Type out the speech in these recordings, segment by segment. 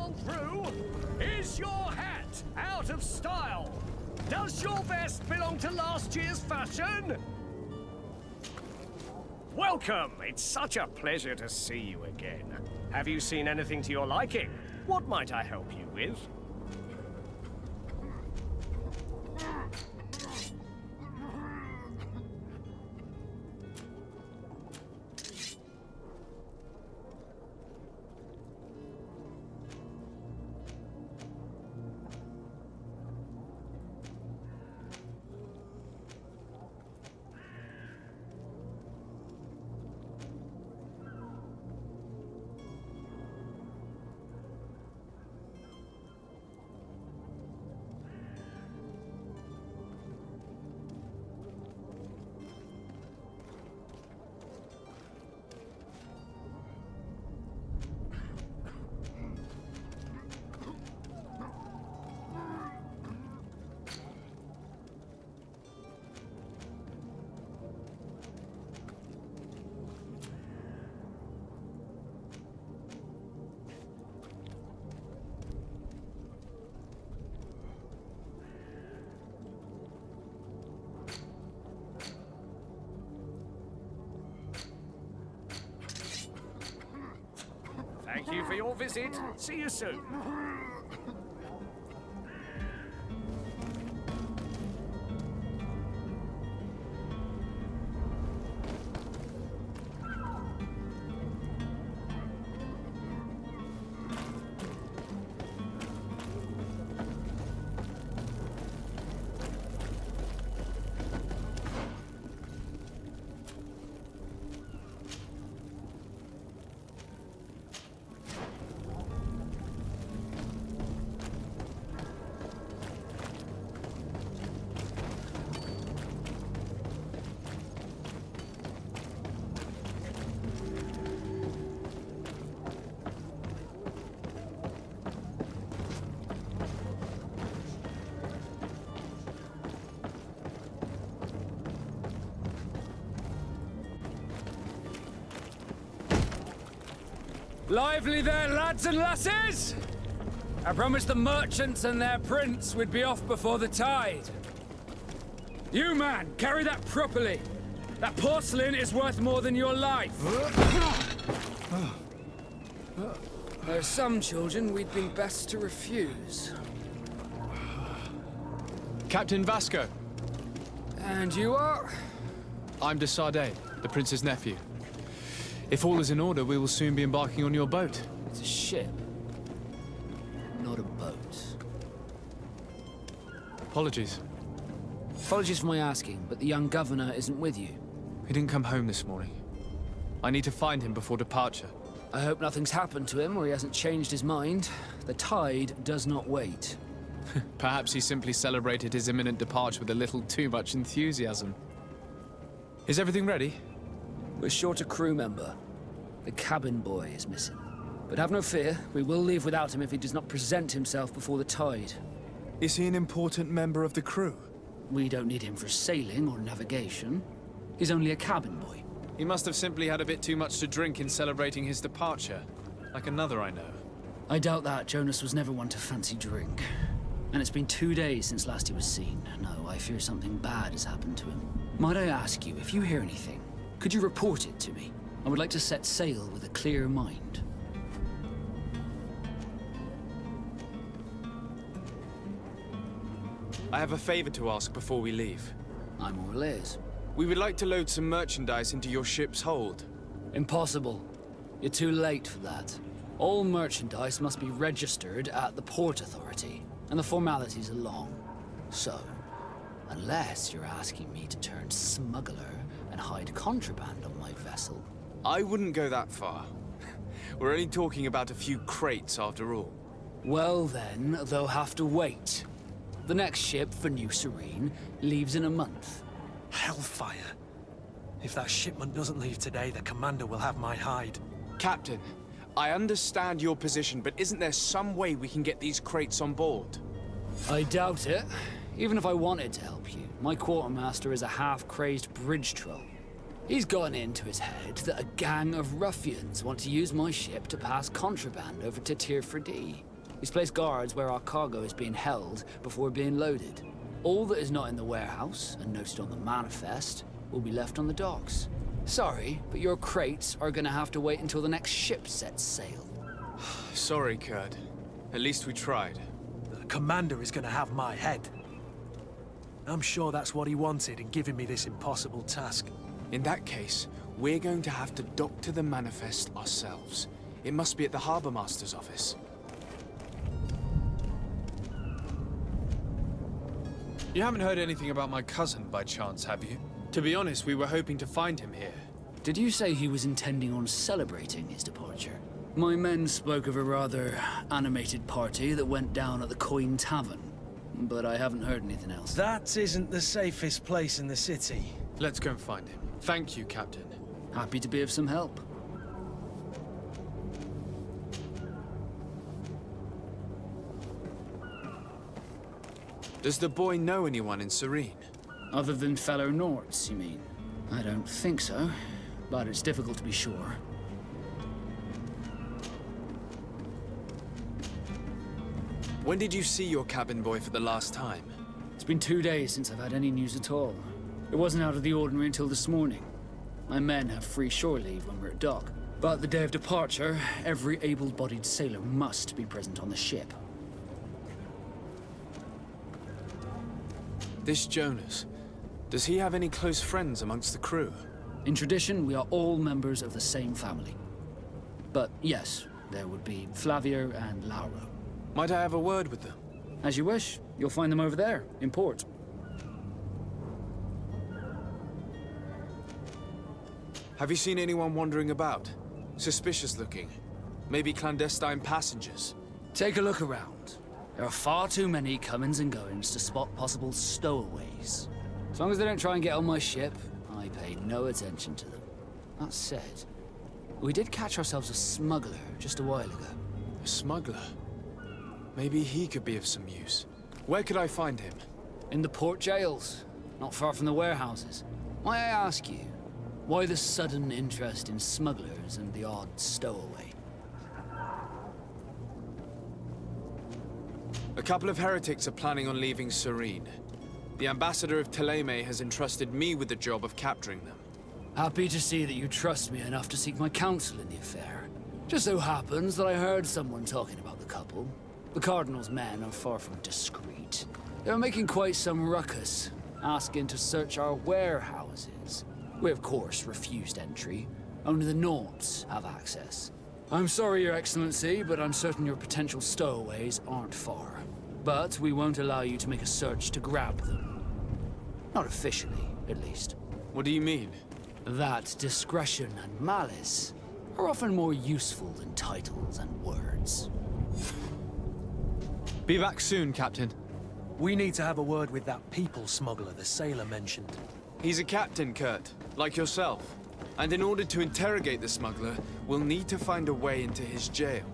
on through. Is your hat out of style? Does your vest belong to last year's fashion? Welcome! It's such a pleasure to see you again. Have you seen anything to your liking? What might I help you with? Thank you for your visit. See you soon. Lively there, lads and lasses! I promised the merchants and their prince we'd be off before the tide. You, man, carry that properly. That porcelain is worth more than your life. There are some children we'd been best to refuse. Captain Vasco. And you are? I'm de Sardet, the prince's nephew. If all is in order, we will soon be embarking on your boat. It's a ship, not a boat. Apologies. Apologies for my asking, but the young governor isn't with you. He didn't come home this morning. I need to find him before departure. I hope nothing's happened to him or he hasn't changed his mind. The tide does not wait. Perhaps he simply celebrated his imminent departure with a little too much enthusiasm. Is everything ready? We're short a crew member. The cabin boy is missing. But have no fear, we will leave without him if he does not present himself before the tide. Is he an important member of the crew? We don't need him for sailing or navigation. He's only a cabin boy. He must have simply had a bit too much to drink in celebrating his departure. Like another I know. I doubt that. Jonas was never one to fancy drink. And it's been 2 days since last he was seen. No, I fear something bad has happened to him. Might I ask you, if you hear anything, could you report it to me? I would like to set sail with a clear mind. I have a favor to ask before we leave. I'm all ears. We would like to load some merchandise into your ship's hold. Impossible. You're too late for that. All merchandise must be registered at the Port Authority, and the formalities are long. So, unless you're asking me to turn smuggler and hide contraband on my vessel. I wouldn't go that far. We're only talking about a few crates after all. Well then, they'll have to wait. The next ship for New Serene leaves in a month. Hellfire. If that shipment doesn't leave today, the commander will have my hide. Captain, I understand your position, but isn't there some way we can get these crates on board? I doubt it. Even if I wanted to help you, my quartermaster is a half-crazed bridge troll. He's gotten into his head that a gang of ruffians want to use my ship to pass contraband over to Tirfredi. He's placed guards where our cargo is being held before being loaded. All that is not in the warehouse and noted on the manifest will be left on the docks. Sorry, but your crates are gonna have to wait until the next ship sets sail. Sorry, Kurt. At least we tried. The commander is gonna have my head. I'm sure that's what he wanted in giving me this impossible task. In that case, we're going to have to dock to the manifest ourselves. It must be at the Harbour Master's office. You haven't heard anything about my cousin by chance, have you? To be honest, we were hoping to find him here. Did you say he was intending on celebrating his departure? My men spoke of a rather animated party that went down at the Coin Tavern, but I haven't heard anything else. That isn't the safest place in the city. Let's go and find him. Thank you, Captain. Happy to be of some help. Does the boy know anyone in Serene? Other than fellow Nords, you mean? I don't think so, but it's difficult to be sure. When did you see your cabin boy for the last time? It's been 2 days since I've had any news at all. It wasn't out of the ordinary until this morning. My men have free shore leave when we're at dock, but the day of departure, every able-bodied sailor must be present on the ship. This Jonas, does he have any close friends amongst the crew? In tradition, we are all members of the same family. But yes, there would be Flavio and Lauro. Might I have a word with them? As you wish. You'll find them over there, in port. Have you seen anyone wandering about? Suspicious looking. Maybe clandestine passengers? Take a look around. There are far too many comings and goings to spot possible stowaways. As long as they don't try and get on my ship, I pay no attention to them. That said, we did catch ourselves a smuggler just a while ago. A smuggler? Maybe he could be of some use. Where could I find him? In the port jails, not far from the warehouses. May I ask you, why the sudden interest in smugglers and the odd stowaway? A couple of heretics are planning on leaving Serene. The ambassador of Teleme has entrusted me with the job of capturing them. Happy to see that you trust me enough to seek my counsel in the affair. Just so happens that I heard someone talking about the couple. The Cardinal's men are far from discreet. They were making quite some ruckus, asking to search our warehouses. We, of course, refused entry. Only the Nords have access. I'm sorry, Your Excellency, but I'm certain your potential stowaways aren't far. But we won't allow you to make a search to grab them. Not officially, at least. What do you mean? That discretion and malice are often more useful than titles and words. Be back soon, Captain. We need to have a word with that people smuggler the sailor mentioned. He's a captain, Kurt, like yourself. And in order to interrogate the smuggler, we'll need to find a way into his jail.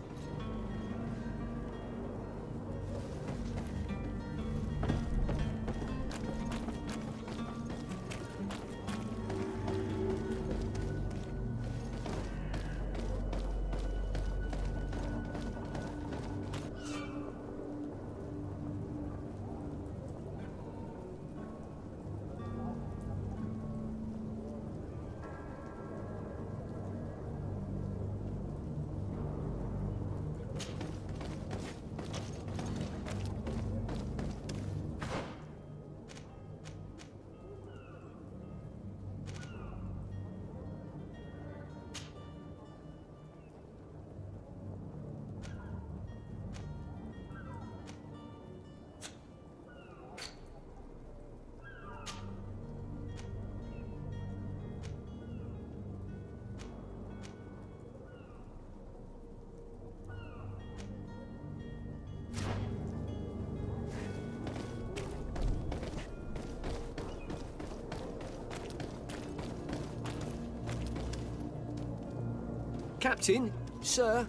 Captain, sir,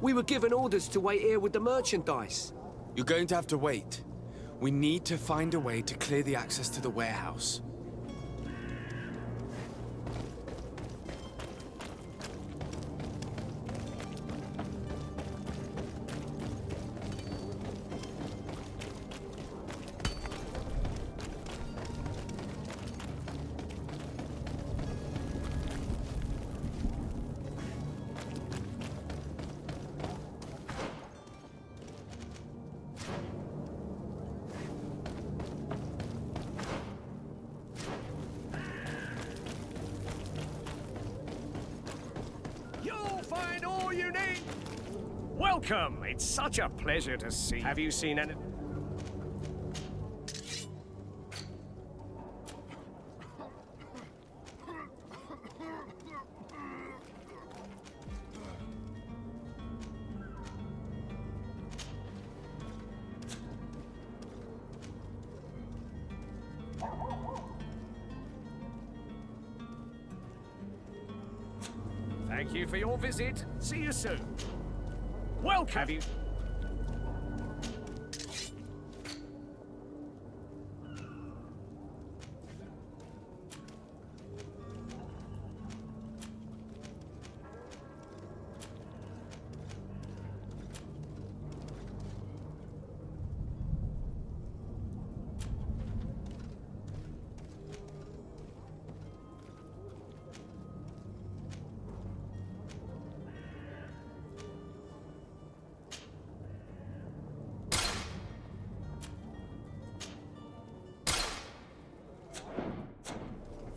we were given orders to wait here with the merchandise. You're going to have to wait. We need to find a way to clear the access to the warehouse. find all you need. Welcome. It's such a pleasure to see. Have you seen any? Thank you for your visit. See you soon. Welcome. Have you?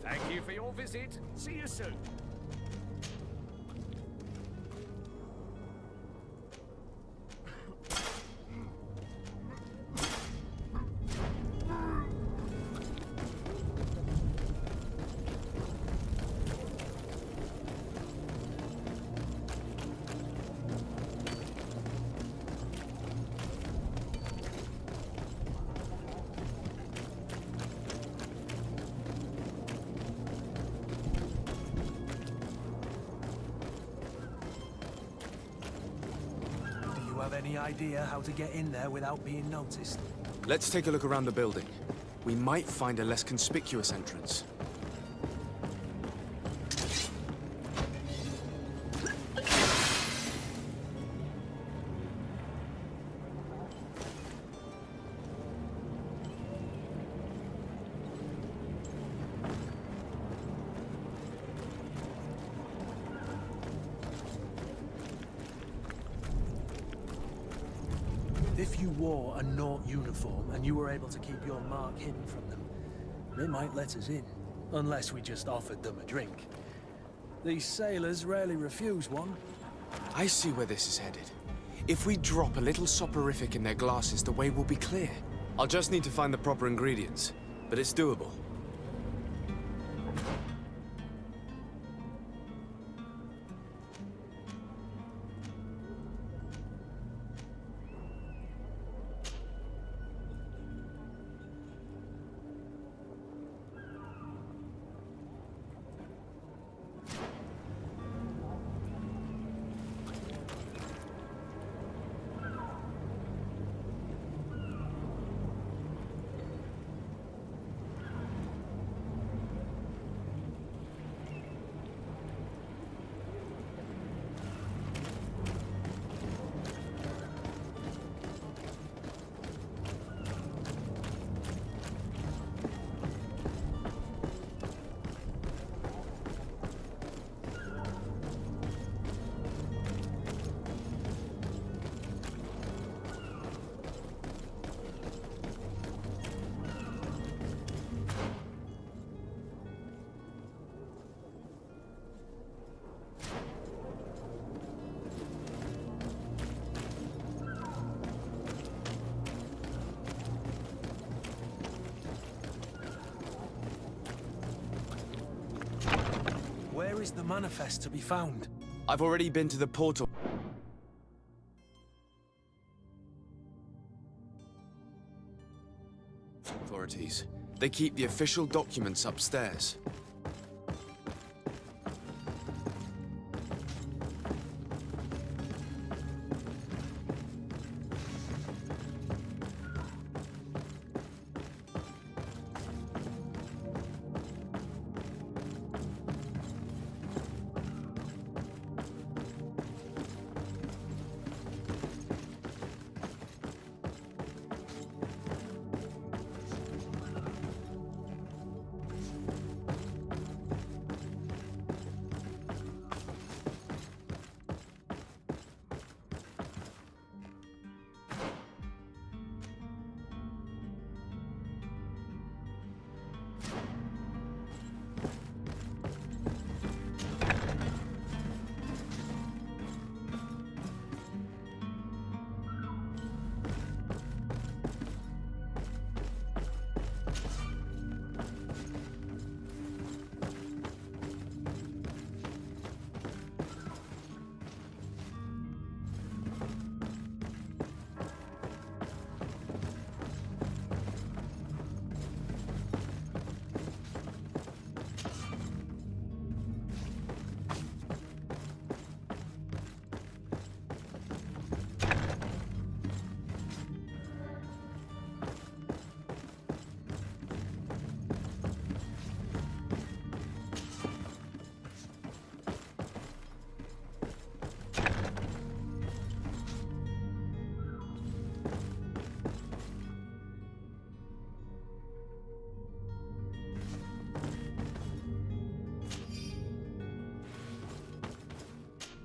Thank you for your visit. See you soon. Any idea how to get in there without being noticed? Let's take a look around the building. We might find a less conspicuous entrance. If you wore a Naught uniform and you were able to keep your mark hidden from them, they might let us in, unless we just offered them a drink. These sailors rarely refuse one. I see where this is headed. If we drop a little soporific in their glasses, the way will be clear. I'll just need to find the proper ingredients, but it's doable. Where is the manifest to be found? I've already been to the portal. Authorities. They keep the official documents upstairs.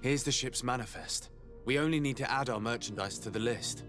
Here's the ship's manifest. We only need to add our merchandise to the list.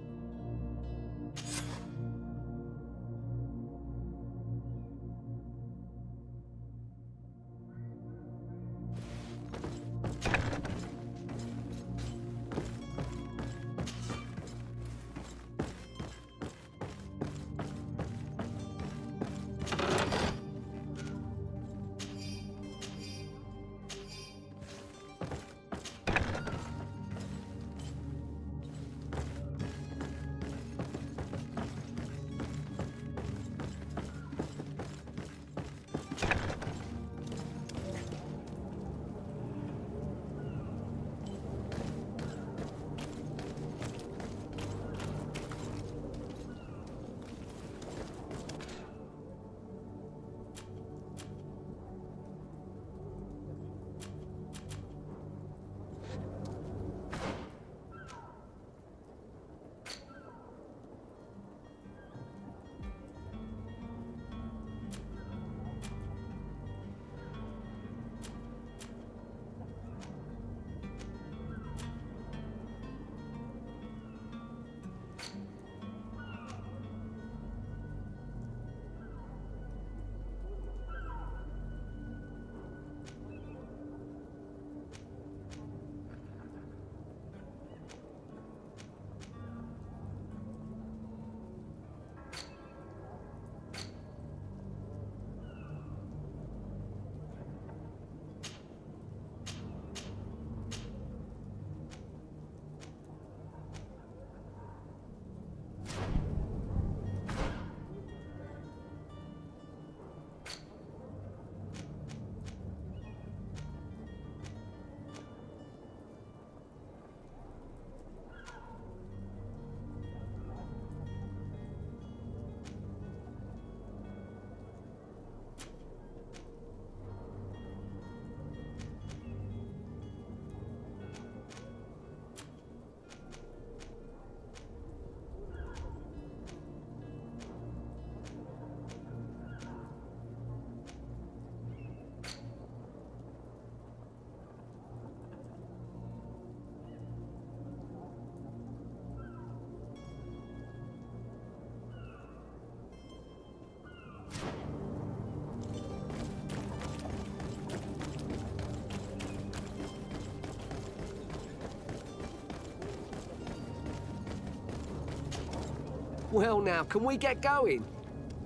Well now, can we get going?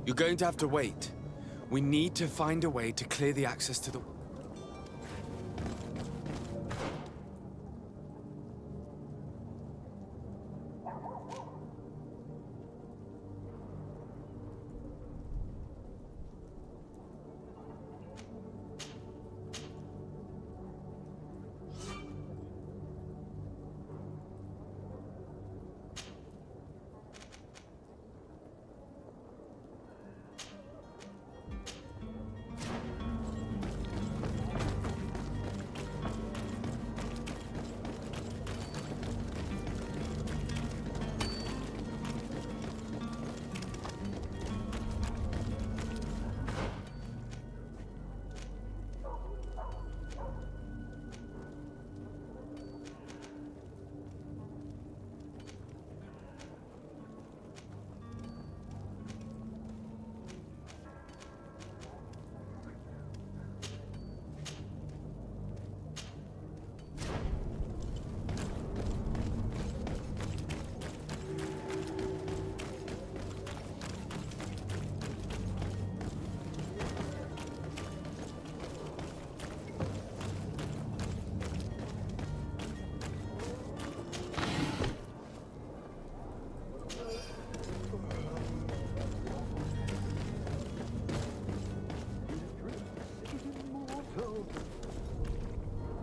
You're going to have to wait. We need to find a way to clear the access to the...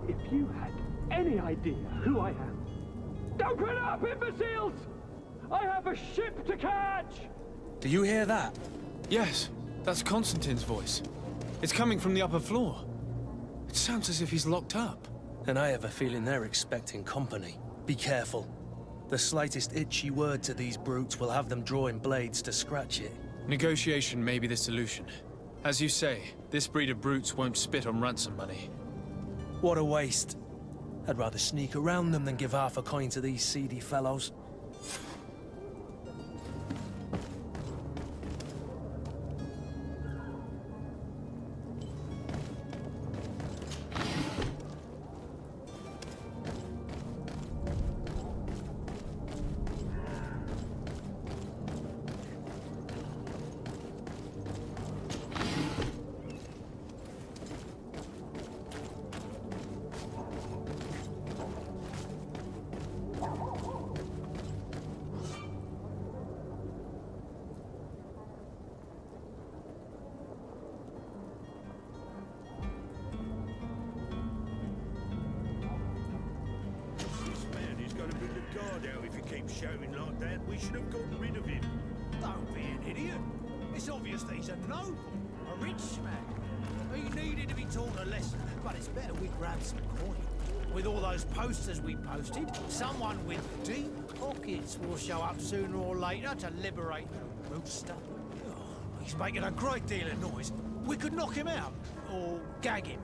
If you had any idea who I am... Open up, imbeciles! I have a ship to catch! Do you hear that? Yes, that's Constantine's voice. It's coming from the upper floor. It sounds as if he's locked up. And I have a feeling they're expecting company. Be careful. The slightest itchy word to these brutes will have them drawing blades to scratch it. Negotiation may be the solution. As you say, this breed of brutes won't spit on ransom money. What a waste. I'd rather sneak around them than give half a coin to these seedy fellows. Shouting like that, we should have gotten rid of him. Don't be an idiot. It's obvious that he's a noble, a rich man. He needed to be taught a lesson, but it's better we grab some coin. With all those posters we posted, someone with deep pockets will show up sooner or later to liberate the rooster. Oh, he's making a great deal of noise. We could knock him out, or gag him.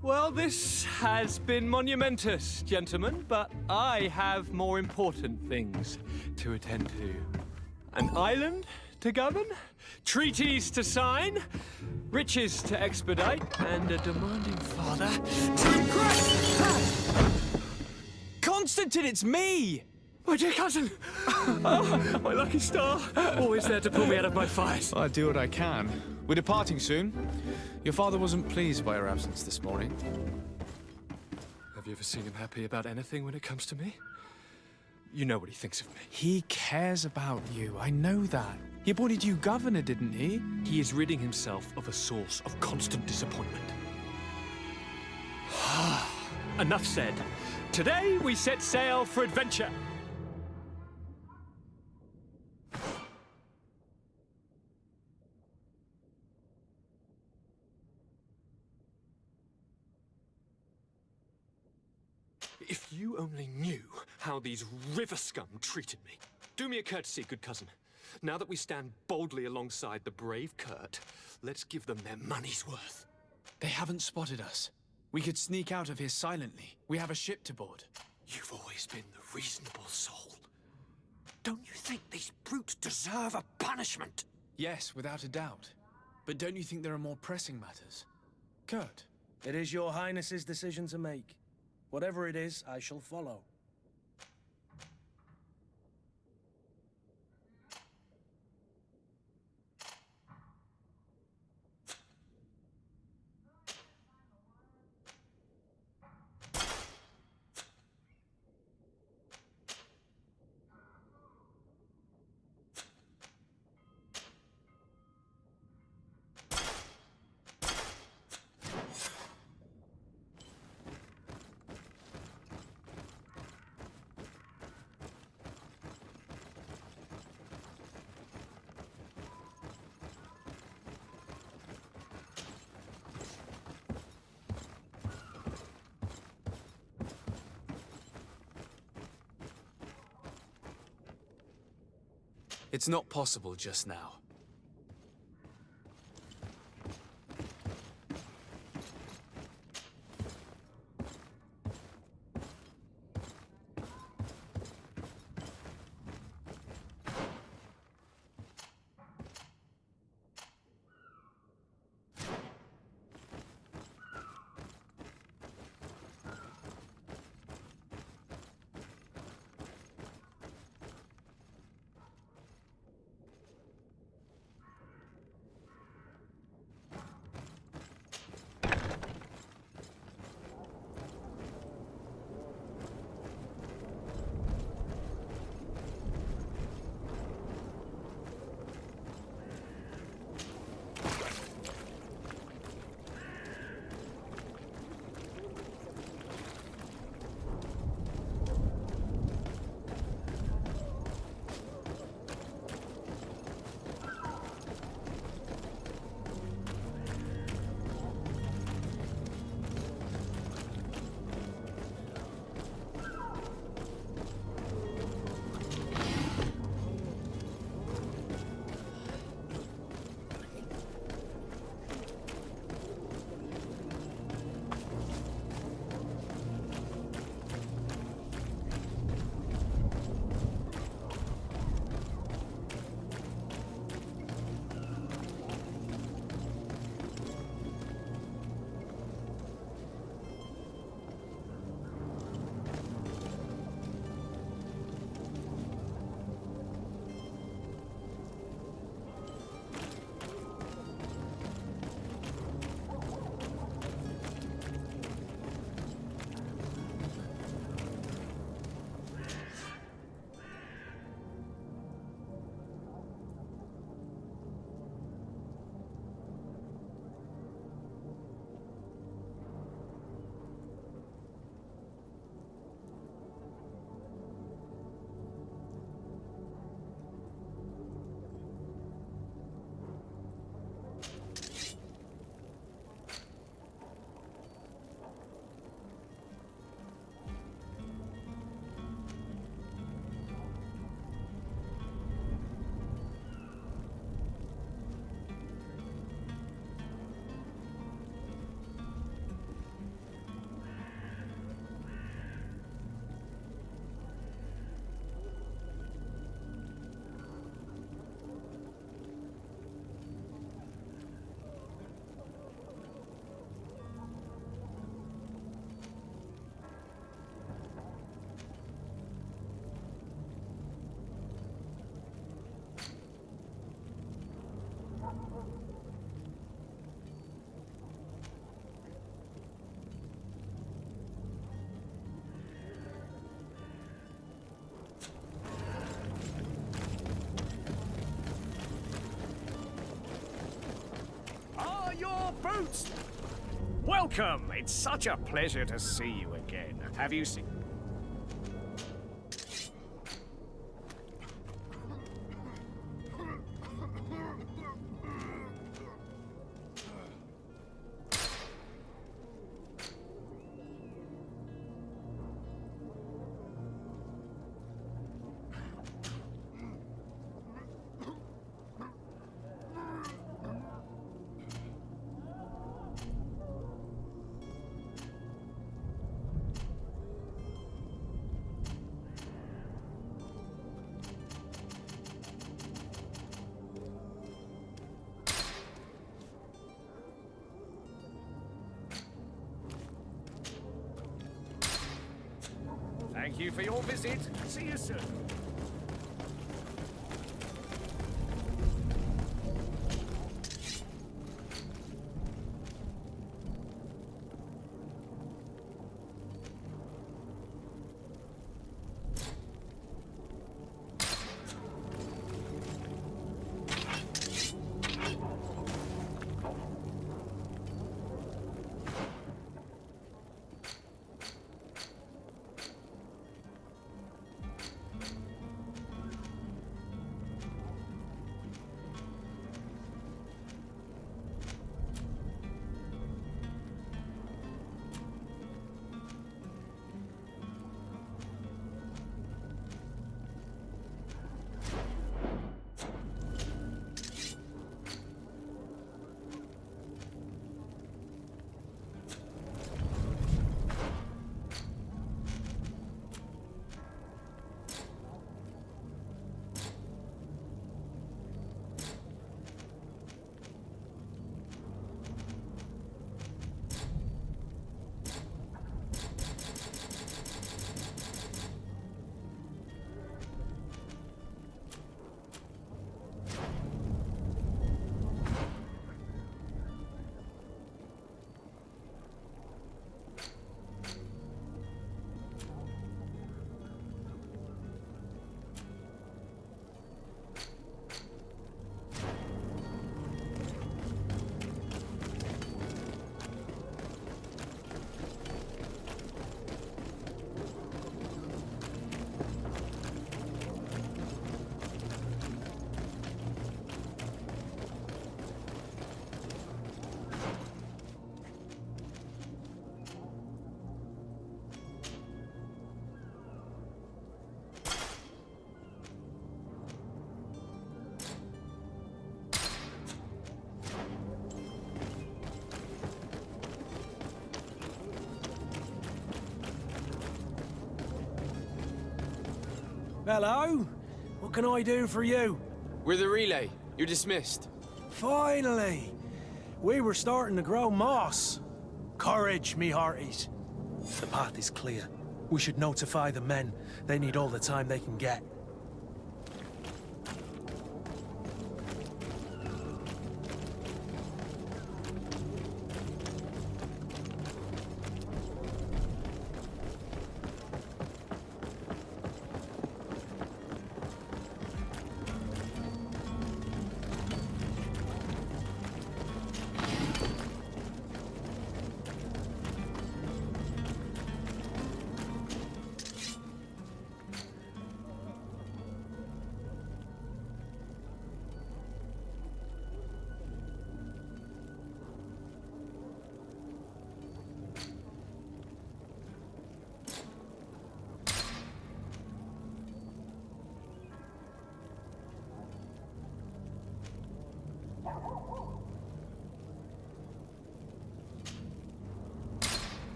Well, this has been monumentous, gentlemen, but I have more important things to attend to. An island to govern, treaties to sign, riches to expedite, and a demanding father to impress. Constantine, it's me! My dear cousin! Oh, my lucky star! Always there to pull me out of my fight. I do what I can. We're departing soon. Your father wasn't pleased by your absence this morning. Have you ever seen him happy about anything when it comes to me? You know what he thinks of me. He cares about you, I know that. He appointed you governor, didn't he? He is ridding himself of a source of constant disappointment. Enough said. Today we set sail for adventure. If you only knew how these river scum treated me. Do me a courtesy, good cousin. Now that we stand boldly alongside the brave Kurt, let's give them their money's worth. They haven't spotted us. We could sneak out of here silently. We have a ship to board. You've always been the reasonable soul. Don't you think these brutes deserve a punishment? Yes, without a doubt. But don't you think there are more pressing matters? Kurt? It is your highness's decision to make. Whatever it is, I shall follow. It's not possible just now. your boots! Welcome! It's such a pleasure to see you again. Have you seen... Thank you for your visit. See you soon. Hello? What can I do for you? We're the relay. You're dismissed. Finally! We were starting to grow moss. Courage, me hearties. The path is clear. We should notify the men. They need all the time they can get.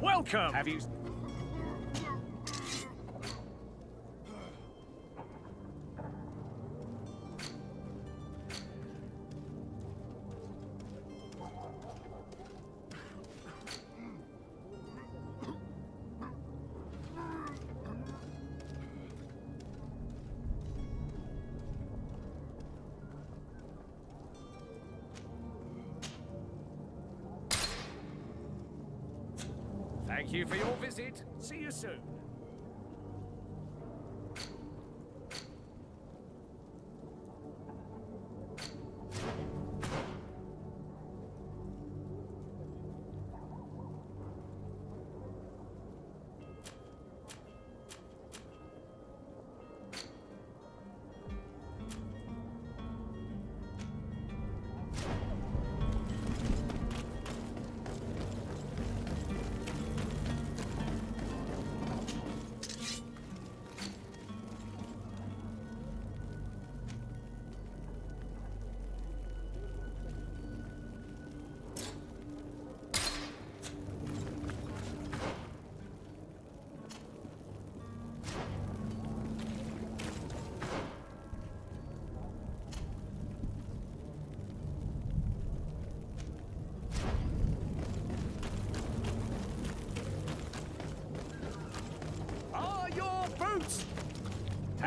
Welcome. Have you... Thank you for your visit. See you soon.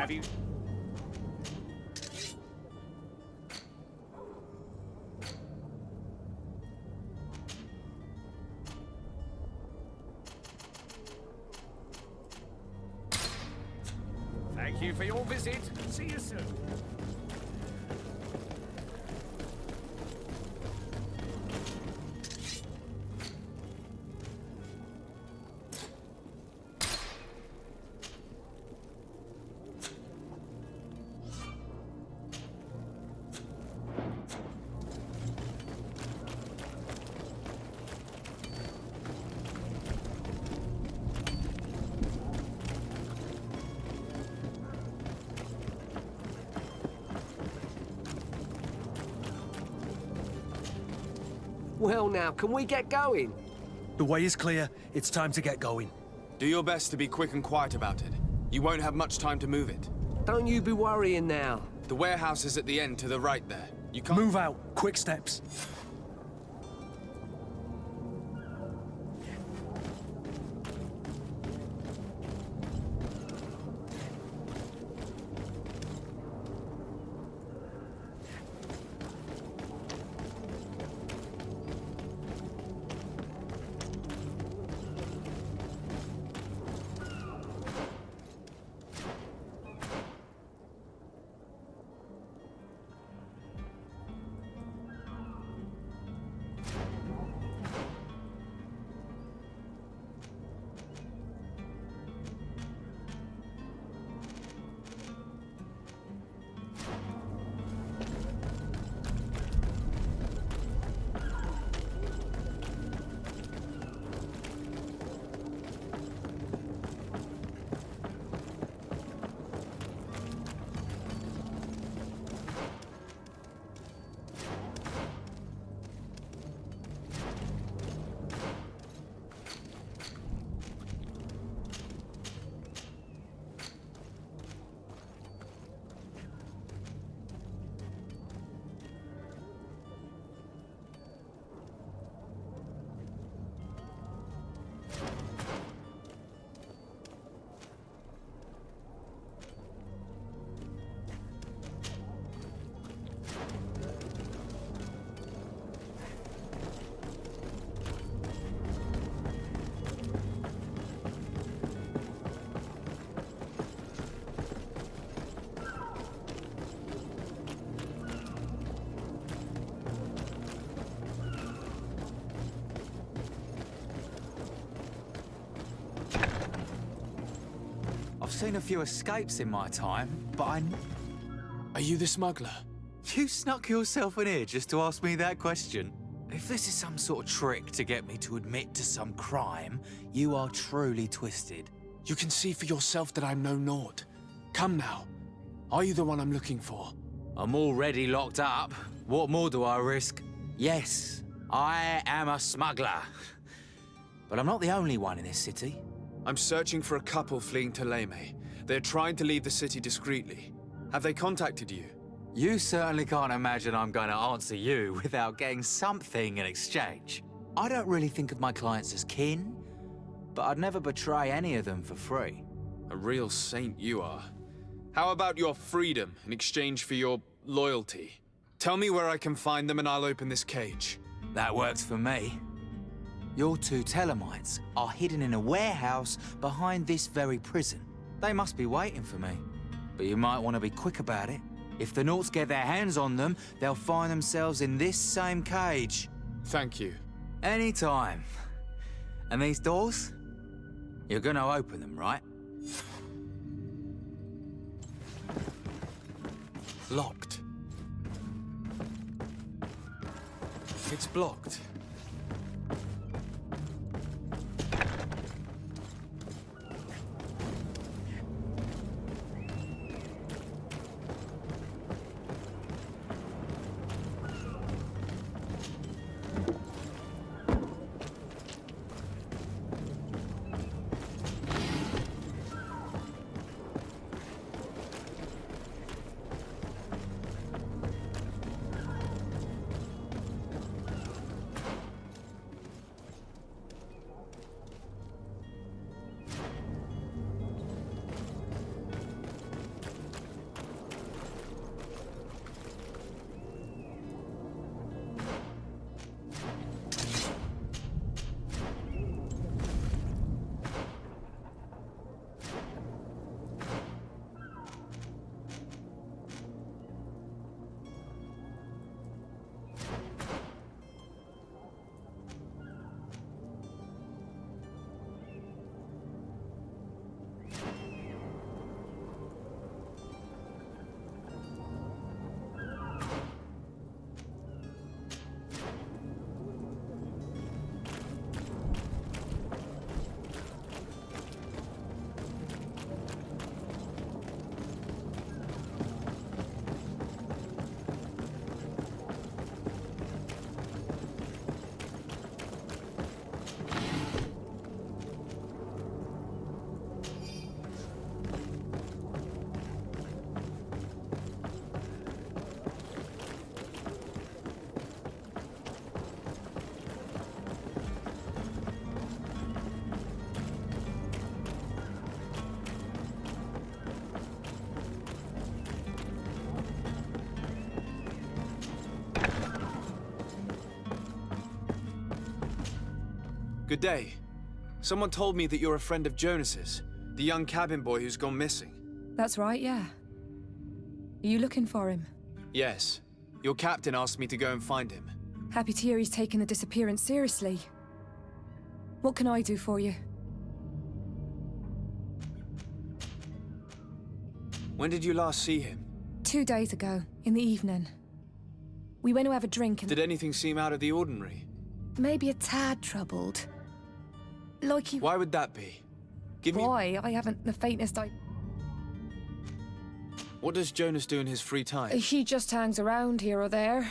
Have you... Thank you for your visit. See you soon. Well now, can we get going? The way is clear. It's time to get going. Do your best to be quick and quiet about it. You won't have much time to move it. Don't you be worrying now. The warehouse is at the end to the right there. You can't... Move out. Quick steps. I've seen a few escapes in my time, but Are you the smuggler? You snuck yourself in here just to ask me that question? If this is some sort of trick to get me to admit to some crime, you are truly twisted. You can see for yourself that I'm no naught. Come now. Are you the one I'm looking for? I'm already locked up. What more do I risk? Yes, I am a smuggler. But I'm not the only one in this city. I'm searching for a couple fleeing to Leme. They're trying to leave the city discreetly. Have they contacted you? You certainly can't imagine I'm going to answer you without getting something in exchange. I don't really think of my clients as kin, but I'd never betray any of them for free. A real saint you are. How about your freedom in exchange for your loyalty? Tell me where I can find them and I'll open this cage. That works for me. Your two Telemites are hidden in a warehouse behind this very prison. They must be waiting for me. But you might want to be quick about it. If the Nauts get their hands on them, they'll find themselves in this same cage. Thank you. Anytime. And these doors? You're gonna open them, right? Locked. It's blocked. Good day. Someone told me that you're a friend of Jonas's, the young cabin boy who's gone missing. That's right, yeah. Are you looking for him? Yes. Your captain asked me to go and find him. Happy to hear he's taken the disappearance seriously. What can I do for you? When did you last see him? 2 days ago, in the evening. We went to have a drink and... Did anything seem out of the ordinary? Maybe a tad troubled. Like he... Why would that be? Give me... Why? I haven't the faintest idea. What does Jonas do in his free time? He just hangs around here or there.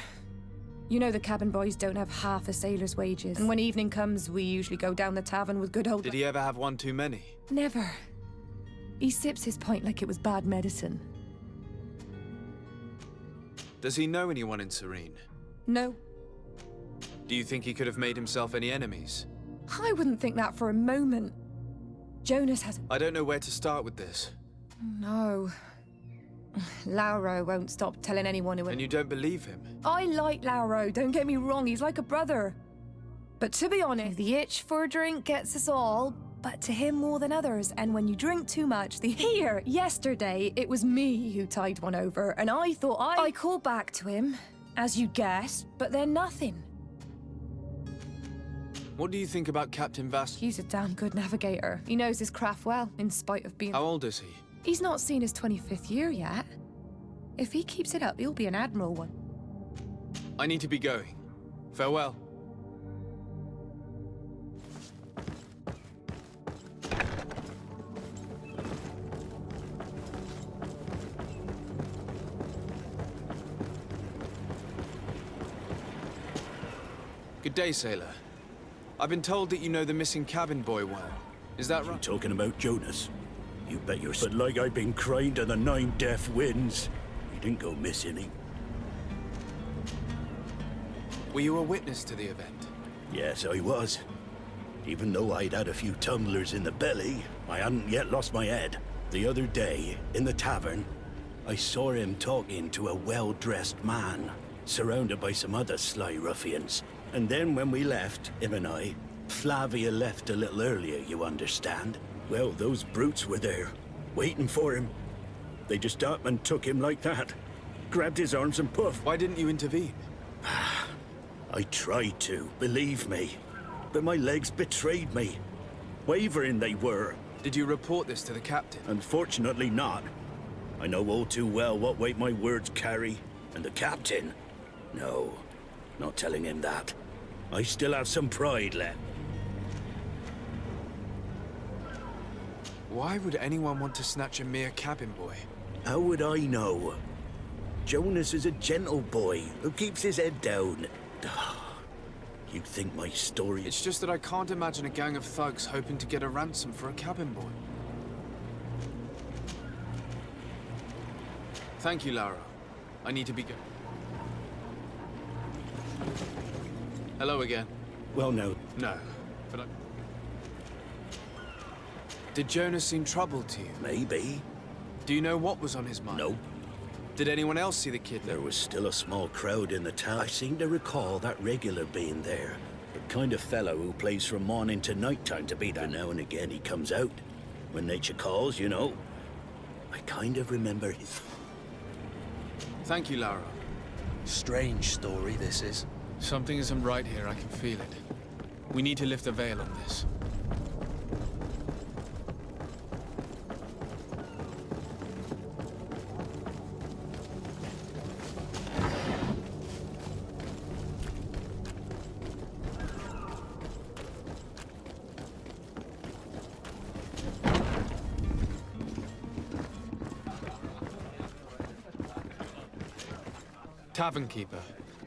You know the cabin boys don't have half a sailor's wages. And when evening comes, we usually go down the tavern with good old... Did he ever have one too many? Never. He sips his pint like it was bad medicine. Does he know anyone in Serene? No. Do you think he could have made himself any enemies? I wouldn't think that for a moment. Jonas has... I don't know where to start with this. No. Lauro won't stop telling anyone who... And you don't believe him? I like Lauro, don't get me wrong, he's like a brother. But to be honest, the itch for a drink gets us all, but to him more than others, and when you drink too much, Here, yesterday, it was me who tied one over, and I thought I called back to him, as you'd guess, but then nothing. What do you think about Captain Vass? He's a damn good navigator. He knows his craft well, in spite of being... How old is he? He's not seen his 25th year yet. If he keeps it up, he'll be an admiral one. I need to be going. Farewell. Good day, sailor. I've been told that you know the missing cabin boy well. Is that right? Talking about Jonas? You bet your... But like I've been crying to the 9 deaf winds, he didn't go missing, he. Were you a witness to the event? Yes, I was. Even though I'd had a few tumblers in the belly, I hadn't yet lost my head. The other day, in the tavern, I saw him talking to a well-dressed man, surrounded by some other sly ruffians. And then when we left, him and I, Flavia left a little earlier, you understand? Well, those brutes were there, waiting for him. They just up and took him like that. Grabbed his arms and poof. Why didn't you intervene? I tried to, believe me. But my legs betrayed me. Wavering they were. Did you report this to the captain? Unfortunately not. I know all too well what weight my words carry. And the captain? No, not telling him that. I still have some pride left. Why would anyone want to snatch a mere cabin boy? How would I know? Jonas is a gentle boy who keeps his head down. You'd think my story... It's just that I can't imagine a gang of thugs hoping to get a ransom for a cabin boy. Thank you, Lara. I need to be going. Hello again. Well, no. No, but I... Did Jonas seem troubled to you? Maybe. Do you know what was on his mind? No. Did anyone else see the kid? There was still a small crowd in the town. I seem to recall that regular being there. The kind of fellow who plays from morning to night time to be there. Now and again he comes out. When nature calls, you know. I kind of remember his... Thank you, Lara. Strange story, this is. Something isn't right here, I can feel it. We need to lift the veil on this. Tavern keeper.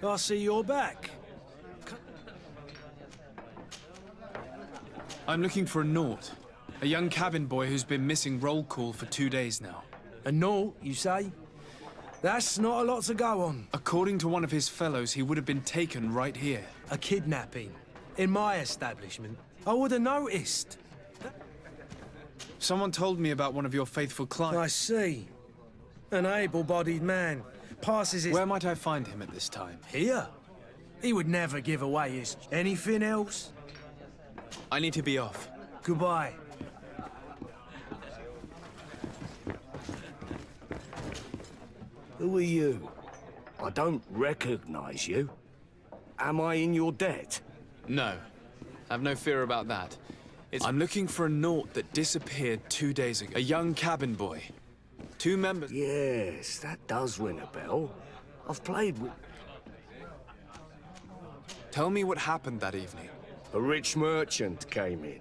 I see you're back. I'm looking for a Naut. A young cabin boy who's been missing roll call for 2 days now. A Naut, you say? That's not a lot to go on. According to one of his fellows, he would have been taken right here. A kidnapping. In my establishment. I would have noticed. Someone told me about one of your faithful clients. I see. An able-bodied man. Passes his... Where might I find him at this time? Here. He would never give away his... Anything else? I need to be off. Goodbye. Who are you? I don't recognize you. Am I in your debt? No. Have no fear about that. I'm looking for a Naut that disappeared 2 days ago. A young cabin boy. 2 members... Yes, that does ring a bell. I've played with... Tell me what happened that evening. A rich merchant came in.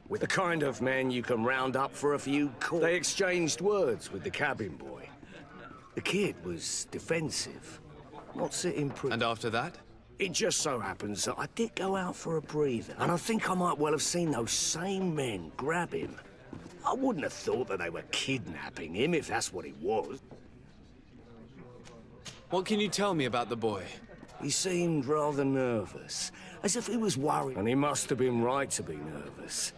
With the kind of men you can round up for a few coins. They exchanged words with the cabin boy. The kid was defensive, not sitting pretty. And after that? It just so happens that I did go out for a breather, and I think I might well have seen those same men grab him. I wouldn't have thought that they were kidnapping him, if that's what it was. What can you tell me about the boy? He seemed rather nervous, as if he was worried, and he must have been right to be nervous.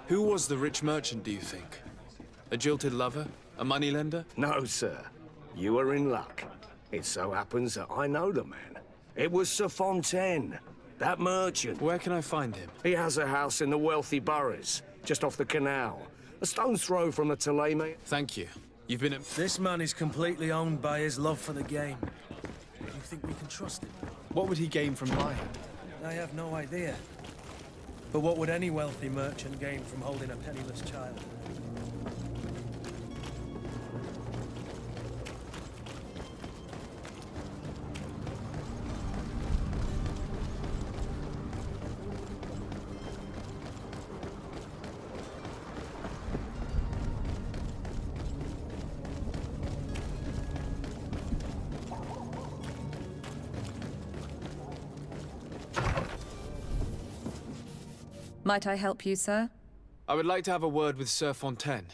Who was the rich merchant, do you think? A jilted lover? A moneylender? No, sir. You are in luck. It so happens that I know the man. It was Sir Fontaine, that merchant. Where can I find him? He has a house in the wealthy boroughs, just off the canal. A stone's throw from the Theleme. Thank you. You've been... This man is completely owned by his love for the game. Do you think we can trust him? What would he gain from lying? I have no idea. But what would any wealthy merchant gain from holding a penniless child? Might I help you, sir? I would like to have a word with Sir Fontaine.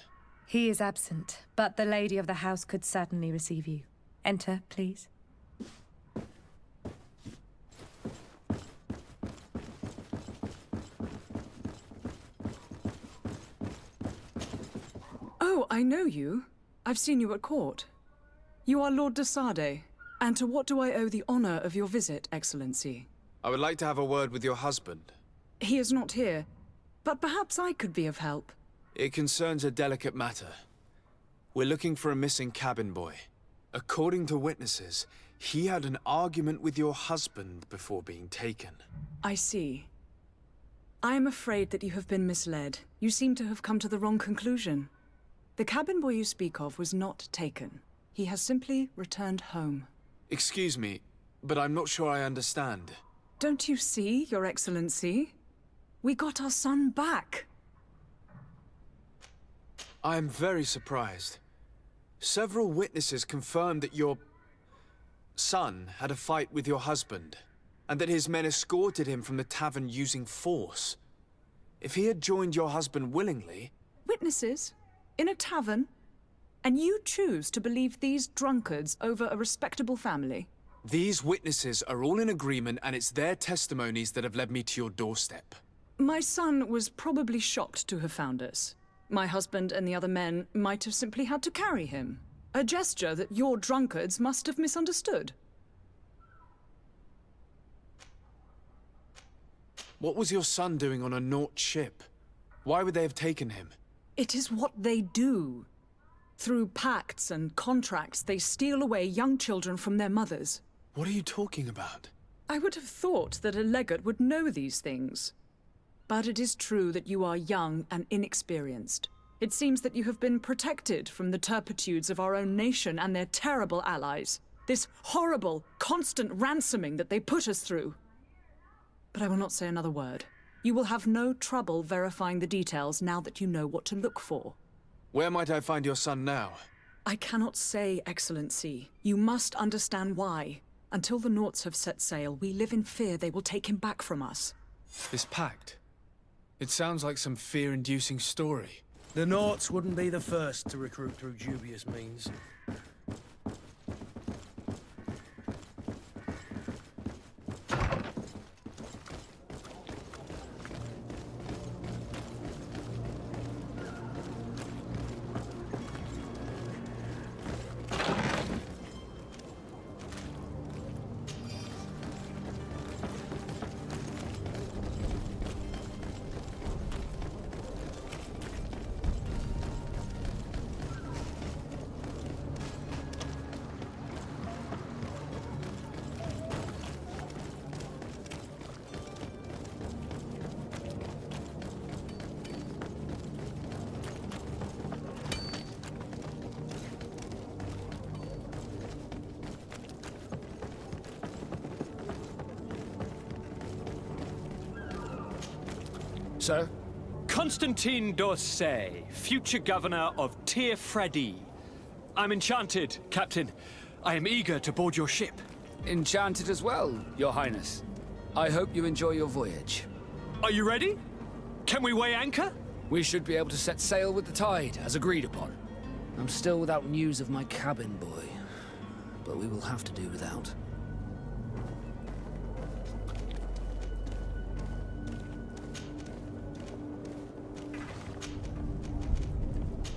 He is absent, but the lady of the house could certainly receive you. Enter, please. Oh, I know you. I've seen you at court. You are Lord de Sade. And to what do I owe the honor of your visit, Excellency? I would like to have a word with your husband. He is not here, but perhaps I could be of help. It concerns a delicate matter. We're looking for a missing cabin boy. According to witnesses, he had an argument with your husband before being taken. I see. I am afraid that you have been misled. You seem to have come to the wrong conclusion. The cabin boy you speak of was not taken. He has simply returned home. Excuse me, but I'm not sure I understand. Don't you see, Your Excellency? We got our son back. I am very surprised. Several witnesses confirmed that your son had a fight with your husband, and that his men escorted him from the tavern using force. If he had joined your husband willingly... Witnesses? In a tavern? And you choose to believe these drunkards over a respectable family? These witnesses are all in agreement, and it's their testimonies that have led me to your doorstep. My son was probably shocked to have found us. My husband and the other men might have simply had to carry him. A gesture that your drunkards must have misunderstood. What was your son doing on a Naut ship? Why would they have taken him? It is what they do. Through pacts and contracts, they steal away young children from their mothers. What are you talking about? I would have thought that a legate would know these things. But it is true that you are young and inexperienced. It seems that you have been protected from the turpitudes of our own nation and their terrible allies. This horrible, constant ransoming that they put us through. But I will not say another word. You will have no trouble verifying the details now that you know what to look for. Where might I find your son now? I cannot say, Excellency. You must understand why. Until the Nauts have set sail, we live in fear they will take him back from us. This pact? It sounds like some fear-inducing story. The Nauts wouldn't be the first to recruit through dubious means. Sir? Constantine d'Orsay, future governor of Tir Freddy. I'm enchanted, Captain. I am eager to board your ship. Enchanted as well, Your Highness. I hope you enjoy your voyage. Are you ready? Can we weigh anchor? We should be able to set sail with the tide, as agreed upon. I'm still without news of my cabin boy, but we will have to do without.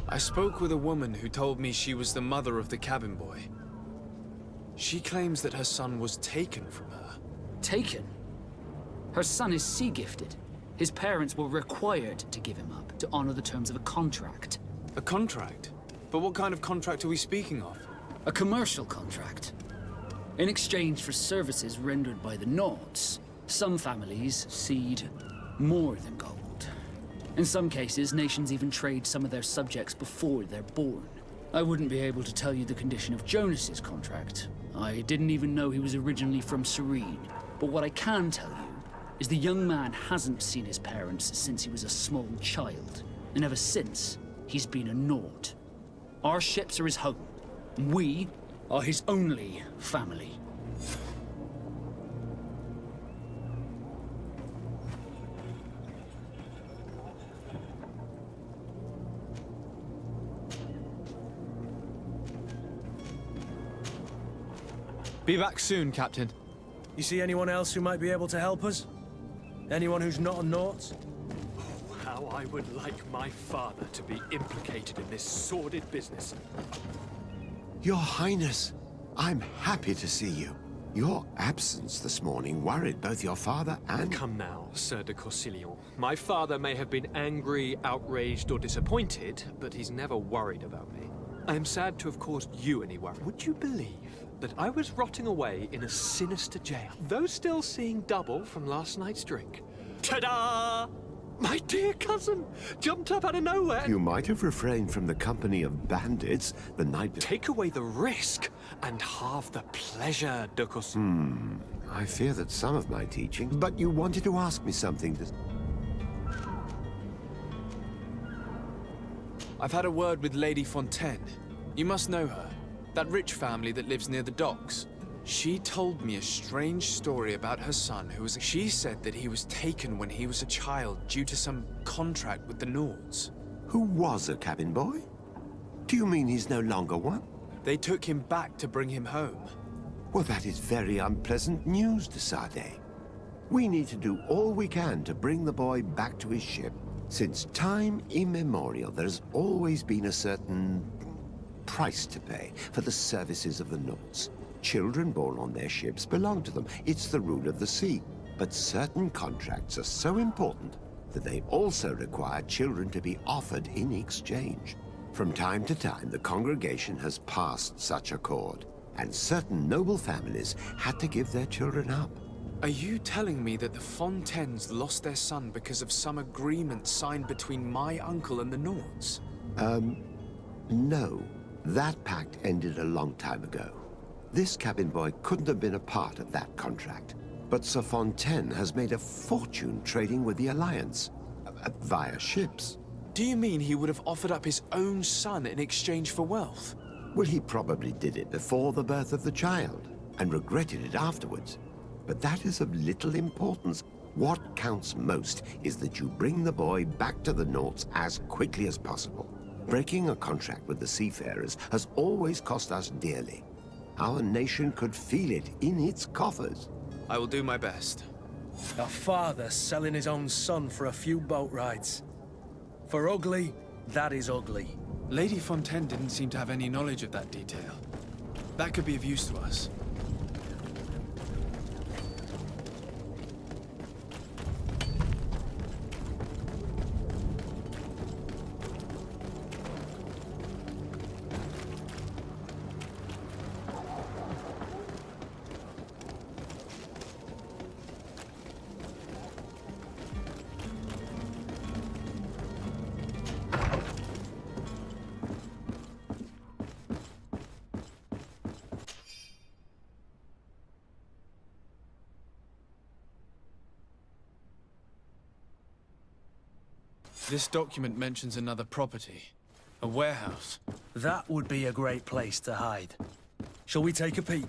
I spoke with a woman who told me she was the mother of the cabin boy. She claims that her son was taken from her. Taken? Her son is sea-gifted. His parents were required to give him up to honor the terms of a contract. A contract? But what kind of contract are we speaking of? A commercial contract. In exchange for services rendered by the Nauts, some families cede more than gold. In some cases, nations even trade some of their subjects before they're born. I wouldn't be able to tell you the condition of Jonas's contract. I didn't even know he was originally from Serene. But what I can tell you is the young man hasn't seen his parents since he was a small child. And ever since, he's been a Naut. Our ships are his home. We are his only family. Be back soon, Captain. You see anyone else who might be able to help us? Anyone who's not a Naut? How I would like my father to be implicated in this sordid business. Your Highness, I'm happy to see you. Your absence this morning worried both your father and... Come now, Sir de Corsillon. My father may have been angry, outraged, or disappointed, but he's never worried about me. I am sad to have caused you any worry. Would you believe that I was rotting away in a sinister jail, though still seeing double from last night's drink? Ta-da! My dear cousin jumped up out of nowhere. You might have refrained from the company of bandits the night... Take away the risk and halve the pleasure, de Corsillon. I fear that some of my teaching... But you wanted to ask me something. I've had a word with Lady Fontaine. You must know her. That rich family that lives near the docks. She told me a strange story about her son who was... She said that he was taken when he was a child due to some contract with the Nords. Who was a cabin boy? Do you mean he's no longer one? They took him back to bring him home. Well, that is very unpleasant news, de Sade. We need to do all we can to bring the boy back to his ship. Since time immemorial, there's always been a certain price to pay for the services of the Nords. Children born on their ships belong to them. It's the rule of the sea. But certain contracts are so important that they also require children to be offered in exchange. From time to time, the congregation has passed such accord, and certain noble families had to give their children up. Are you telling me that the Fontaines lost their son because of some agreement signed between my uncle and the Nords? No. That pact ended a long time ago. This cabin boy couldn't have been a part of that contract. But Sir Fontaine has made a fortune trading with the Alliance, via ships. Do you mean he would have offered up his own son in exchange for wealth? Well, he probably did it before the birth of the child, and regretted it afterwards. But that is of little importance. What counts most is that you bring the boy back to the Nords as quickly as possible. Breaking a contract with the seafarers has always cost us dearly. Our nation could feel it in its coffers. I will do my best. A father selling his own son for a few boat rides. For ugly, that is ugly. Lady Fontaine didn't seem to have any knowledge of that detail. That could be of use to us. This document mentions another property. A warehouse. That would be a great place to hide. Shall we take a peek?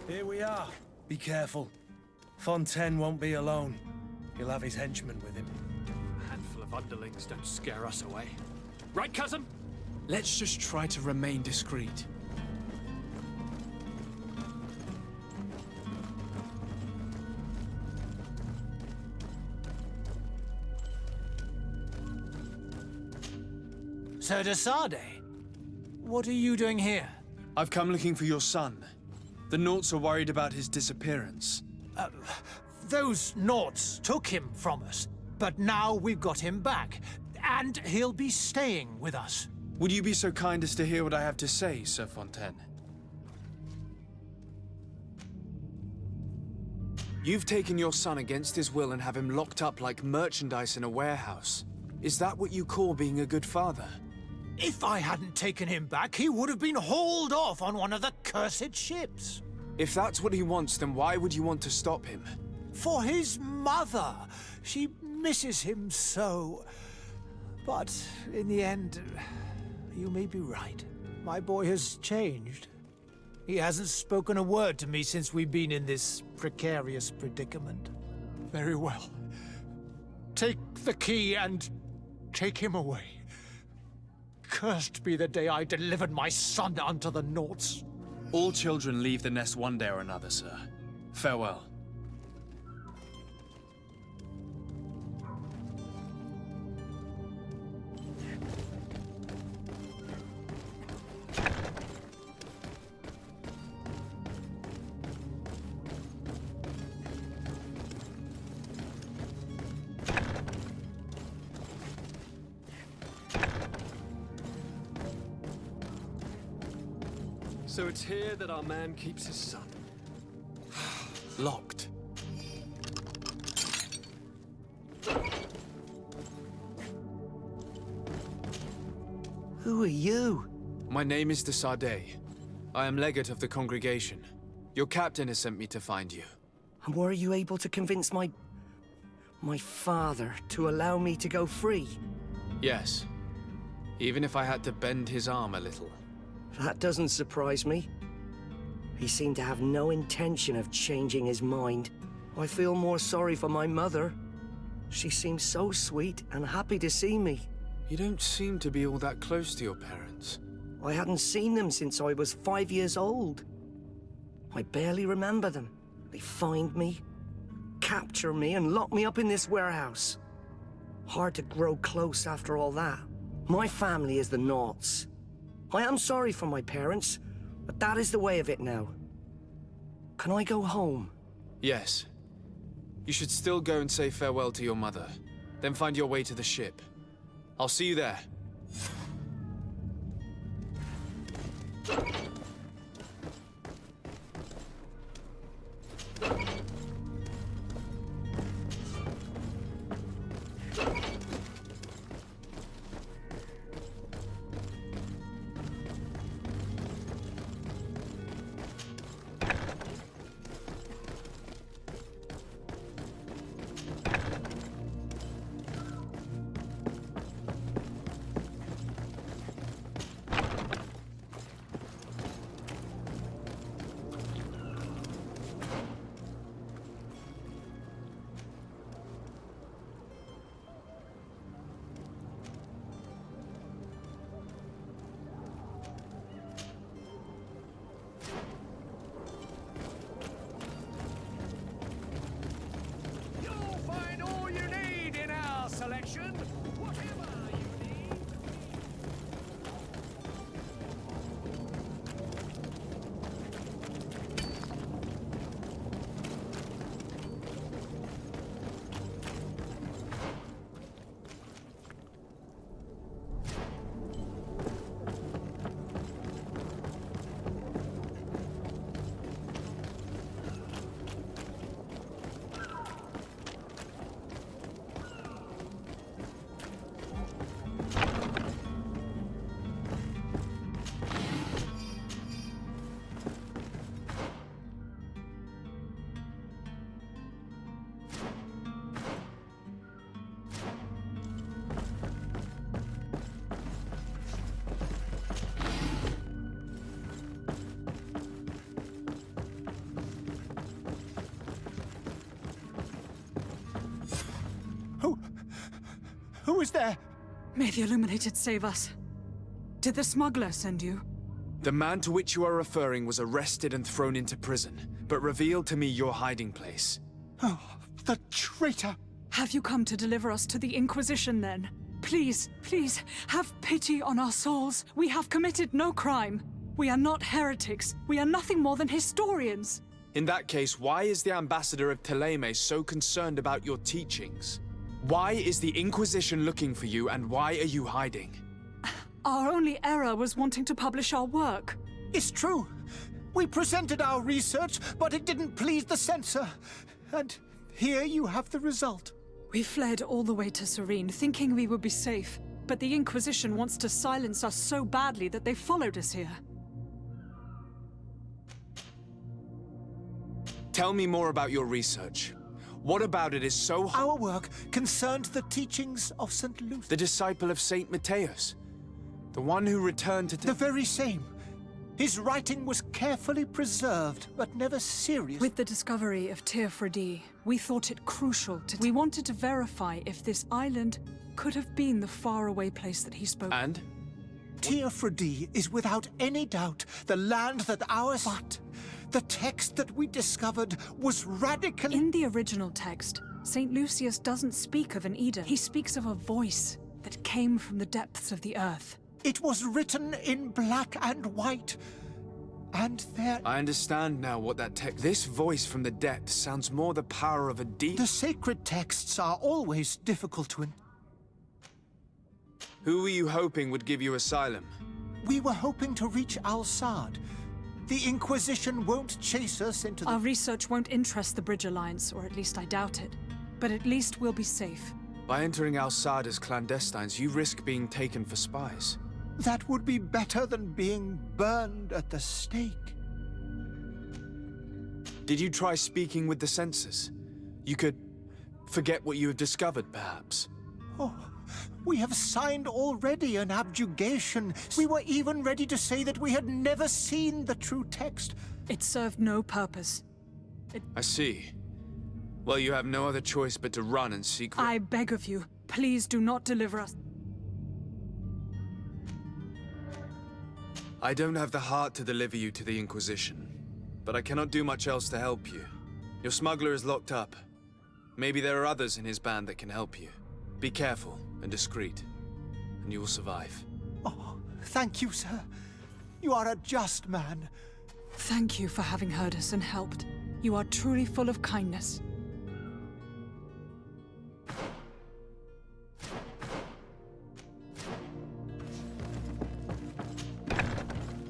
Here we are. Be careful. Fontaine won't be alone. He'll have his henchmen with him. A handful of underlings don't scare us away. Right, cousin? Let's just try to remain discreet. Sir de Sade, what are you doing here? I've come looking for your son. The Nauts are worried about his disappearance. Those Nauts took him from us. But now we've got him back, and he'll be staying with us. Would you be so kind as to hear what I have to say, Sir Fontaine? You've taken your son against his will and have him locked up like merchandise in a warehouse. Is that what you call being a good father? If I hadn't taken him back, he would have been hauled off on one of the cursed ships. If that's what he wants, then why would you want to stop him? For his mother. She misses him so. But in the end, you may be right. My boy has changed. He hasn't spoken a word to me since we've been in this precarious predicament. Very well. Take the key and take him away. Cursed be the day I delivered my son unto the Nauts. All children leave the nest one day or another, sir. Farewell. So it's here that our man keeps his son. Locked. Who are you? My name is de Sardet. I am legate of the congregation. Your captain has sent me to find you. And were you able to convince my father to allow me to go free? Yes. Even if I had to bend his arm a little. That doesn't surprise me. He seemed to have no intention of changing his mind. I feel more sorry for my mother. She seems so sweet and happy to see me. You don't seem to be all that close to your parents. I hadn't seen them since I was 5 years old. I barely remember them. They find me, capture me, and lock me up in this warehouse. Hard to grow close after all that. My family is the Nauts. I am sorry for my parents, but that is the way of it now. Can I go home? Yes. You should still go and say farewell to your mother. Then find your way to the ship. I'll see you there. Selection, whatever you need. Who is there? May the Illuminated save us. Did the smuggler send you? The man to which you are referring was arrested and thrown into prison, but revealed to me your hiding place. Oh, the traitor! Have you come to deliver us to the Inquisition, then? Please, please, have pity on our souls. We have committed no crime. We are not heretics. We are nothing more than historians. In that case, why is the ambassador of Thélème so concerned about your teachings? Why is the Inquisition looking for you, and why are you hiding? Our only error was wanting to publish our work. It's true. We presented our research, but it didn't please the censor. And here you have the result. We fled all the way to Serene, thinking we would be safe. But the Inquisition wants to silence us so badly that they followed us here. Tell me more about your research. What about it is so... Our work concerned the teachings of St. Lucius. The disciple of St. Matthias. The one who returned to... The very same. His writing was carefully preserved, but never serious. With the discovery of Teofredi, we thought it crucial to... We wanted to verify if this island could have been the faraway place that he spoke. And? Teofredi is without any doubt the land that ours... But the text that we discovered was radically... In the original text, St. Lucius doesn't speak of an Eden. He speaks of a voice that came from the depths of the earth. It was written in black and white. And there... I understand now what that text... This voice from the depths sounds more the power of a deep... The sacred texts are always difficult to... Who were you hoping would give you asylum? We were hoping to reach Al-Sad. The Inquisition won't chase us into the... Our research won't interest the Bridge Alliance, or at least I doubt it. But at least we'll be safe. By entering Al-Sad as clandestines, you risk being taken for spies. That would be better than being burned at the stake. Did you try speaking with the censors? You could forget what you have discovered, perhaps. Oh, we have signed already an abjugation. We were even ready to say that we had never seen the true text. It served no purpose. I see. Well, you have no other choice but to run and seek... I beg of you, please do not deliver us. I don't have the heart to deliver you to the Inquisition, but I cannot do much else to help you. Your smuggler is locked up. Maybe there are others in his band that can help you. Be careful and discreet, and you will survive. Oh, thank you, sir. You are a just man. Thank you for having heard us and helped. You are truly full of kindness.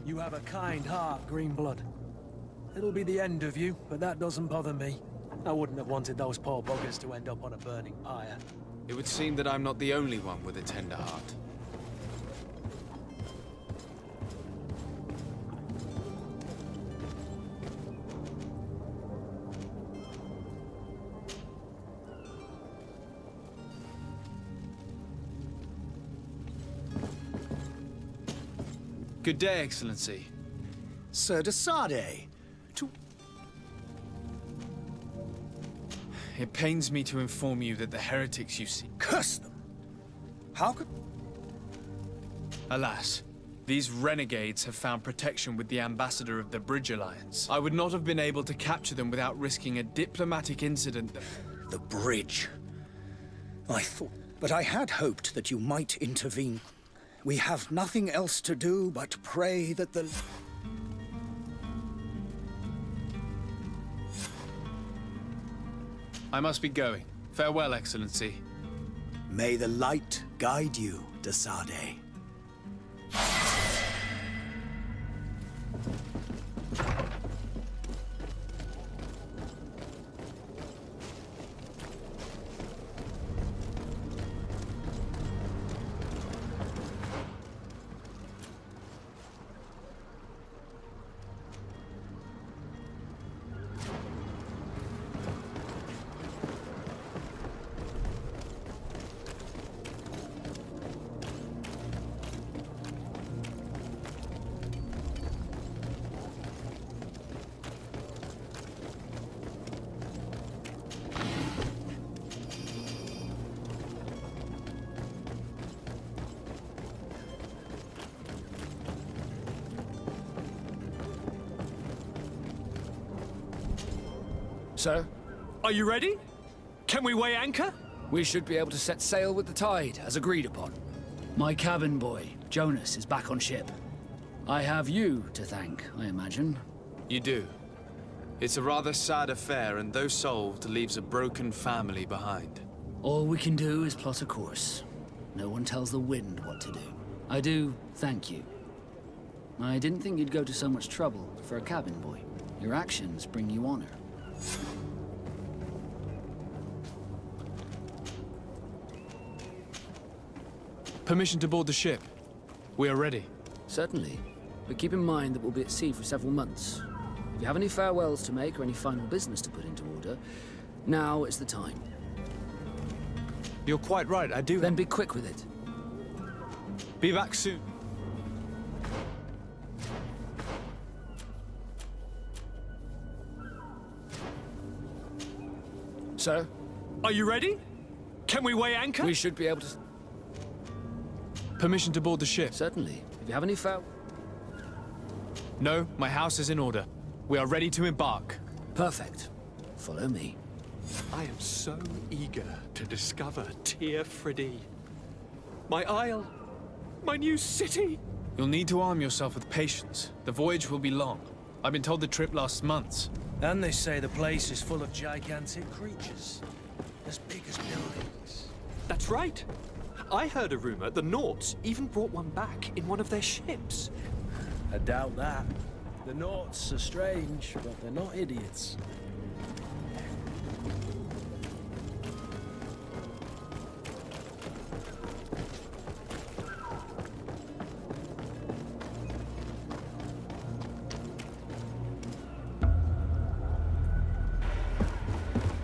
You have a kind heart, Greenblood. It'll be the end of you, but that doesn't bother me. I wouldn't have wanted those poor buggers to end up on a burning pyre. It would seem that I'm not the only one with a tender heart. Good day, Excellency. Sir de Sardet. It pains me to inform you that the heretics you seek... Curse them! How could... Alas, these renegades have found protection with the ambassador of the Bridge Alliance. I would not have been able to capture them without risking a diplomatic incident that... The bridge. I thought... But I had hoped that you might intervene. We have nothing else to do but pray that the... I must be going. Farewell, Excellency. May the light guide you, de Sardet. Sir? Are you ready? Can we weigh anchor? We should be able to set sail with the tide, as agreed upon. My cabin boy, Jonas, is back on ship. I have you to thank, I imagine. You do. It's a rather sad affair, and though solved, leaves a broken family behind. All we can do is plot a course. No one tells the wind what to do. I do thank you. I didn't think you'd go to so much trouble for a cabin boy. Your actions bring you honor. Permission to board the ship. We are ready. Certainly. But keep in mind that we'll be at sea for several months. If you have any farewells to make or any final business to put into order, now is the time. You're quite right, I do. Then be quick with it. Be back soon. Sir? Are you ready? Can we weigh anchor? We should be able to... Permission to board the ship. Certainly. If you have any No, my house is in order. We are ready to embark. Perfect. Follow me. I am so eager to discover Tir Friddy. My isle. My new city. You'll need to arm yourself with patience. The voyage will be long. I've been told the trip lasts months. And they say the place is full of gigantic creatures. As big as buildings. That's right. I heard a rumor the Nauts even brought one back in one of their ships. I doubt that. The Nauts are strange, but they're not idiots.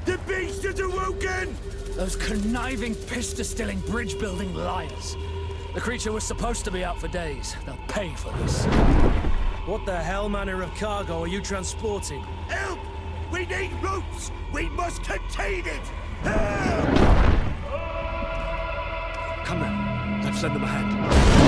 The beast has awoken! Those conniving, piss-distilling, bridge-building liars. The creature was supposed to be out for days. They'll pay for this. What the hell manner of cargo are you transporting? Help! We need ropes! We must contain it! Help! Come now, let's lend them a hand.